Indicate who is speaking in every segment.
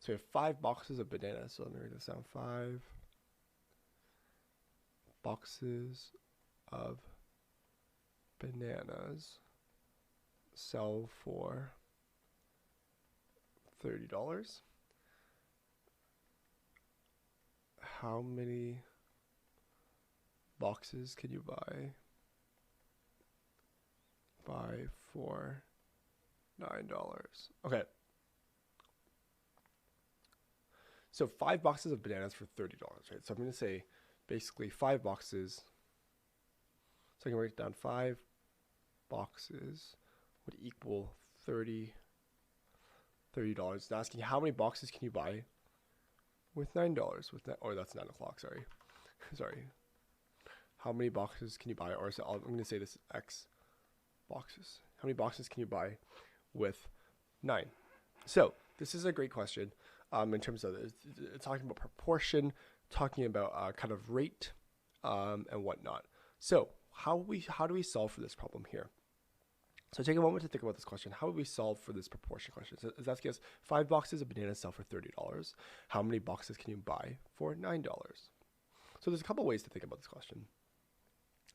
Speaker 1: So we have 5 boxes of bananas. So let me write this down. 5 boxes of bananas sell for $30. How many boxes can you buy for $9? Okay. So 5 boxes of bananas for $30, right? So I'm going to say basically 5 boxes. So I can write it down. 5 boxes would equal $30. It's asking how many boxes can you buy with $9? Or that's 9 o'clock. Sorry, sorry. How many boxes can you buy? Or so I'm going to say this is X boxes. How many boxes can you buy with 9? So this is a great question. In terms of talking about proportion, talking about kind of rate, and whatnot. So how do we solve for this problem here? So take a moment to think about this question. How would we solve for this proportion question? So it's asking us 5 boxes of bananas sell for $30. How many boxes can you buy for $9? So there's a couple ways to think about this question.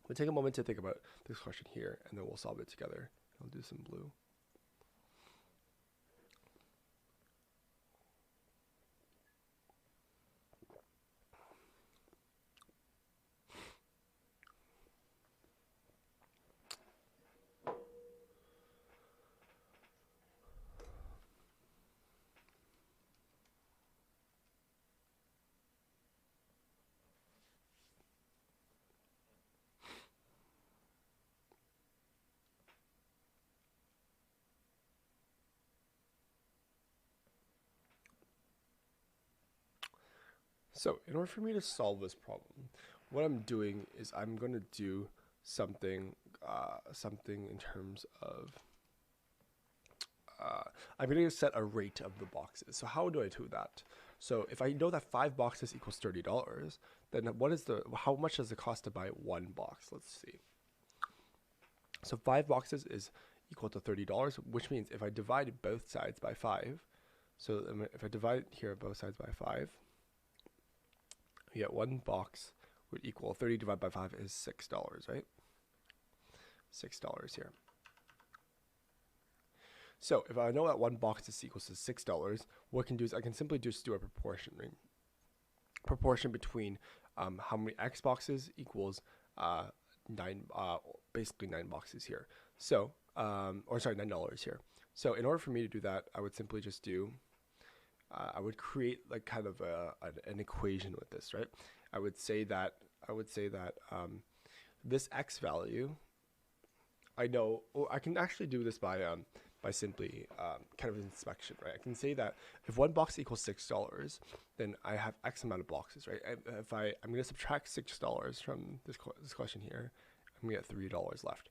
Speaker 1: We'll take a moment to think about this question here, and then we'll solve it together. I'll do some blue. So in order for me to solve this problem, what I'm doing is I'm going to do something in terms of I'm going to set a rate of the boxes. So how do I do that? So if I know that 5 boxes equals $30, then how much does it cost to buy 1 box? Let's see. So 5 boxes is equal to $30, which means if I divide both sides by 5, so if I divide here both sides by 5, we get 1 box would equal 30 divided by 5 is $6, right? $6 here. So if I know that 1 box is equals to $6, what I can do is I can simply just do a proportion, right? Proportion between how many X boxes equals basically 9 boxes here. So, $9 here. So in order for me to do that, I would simply just do I would create like kind of an equation with this, right? I would say that this X value, I know, or I can actually do this by simply kind of inspection, right? I can say that if 1 box equals $6, then I have X amount of boxes, right? I'm going to subtract $6 from this question here, I'm going to get $3 left,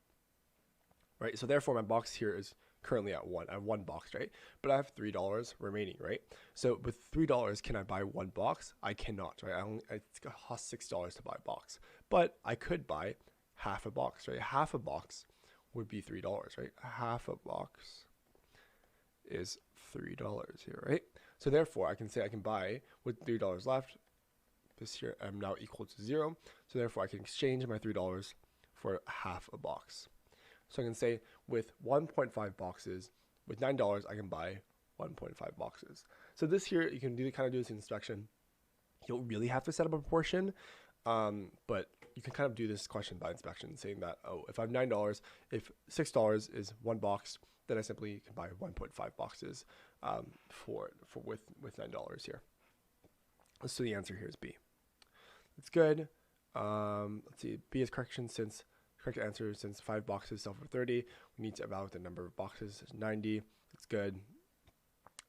Speaker 1: right? So therefore, my box here is currently at 1. I have 1 box, right? But I have $3 remaining, right? So with $3, can I buy 1 box? I cannot, right? It costs $6 to buy a box, but I could buy half a box, right? Half a box would be $3, right? Half a box is $3 here, right? So therefore, I can say I can buy with $3 left. This here I'm now equal to 0. So therefore, I can exchange my $3 for half a box. So I can say with 1.5 boxes, with $9, I can buy 1.5 boxes. So this here, you can kind of do this inspection. You don't really have to set up a proportion, but you can kind of do this question by inspection, saying that, oh, if I have $9, if $6 is 1 box, then I simply can buy 1.5 boxes with $9 here. So the answer here is B. That's good. Let's see, B is correct answer, since 5 boxes sell for 30, we need to evaluate the number of boxes is 90. That's good.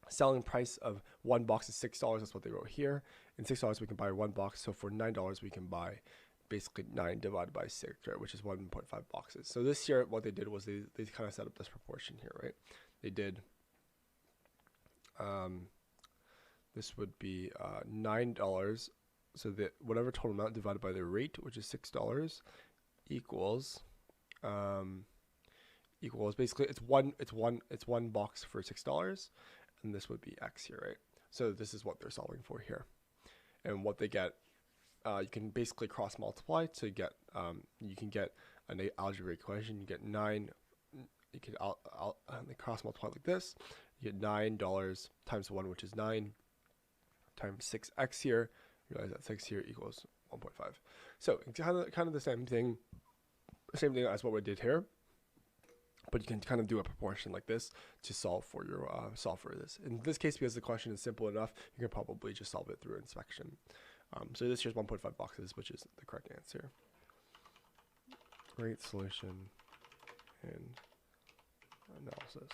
Speaker 1: Selling price of 1 box is $6. That's what they wrote here. And $6 we can buy 1 box. So for $9 we can buy basically 9 divided by 6, right, which is 1.5 boxes. So this year what they did was they kind of set up this proportion here, right? They did this would be $9. So that whatever total amount divided by the rate, which is $6, equals basically it's one box for $6, and this would be X here, right? So this is what they're solving for here. And what they get, you can basically cross multiply to get, you can get an algebra equation. You get 9, you can cross multiply like this. You get $9 times 1, which is 9, times 6x here. You realize that 6 here equals 1.5. So kind of the same thing as what we did here, but you can kind of do a proportion like this to solve for your this. In this case, because the question is simple enough, you can probably just solve it through inspection. So this here's 1.5 boxes, which is the correct answer. Great solution and analysis.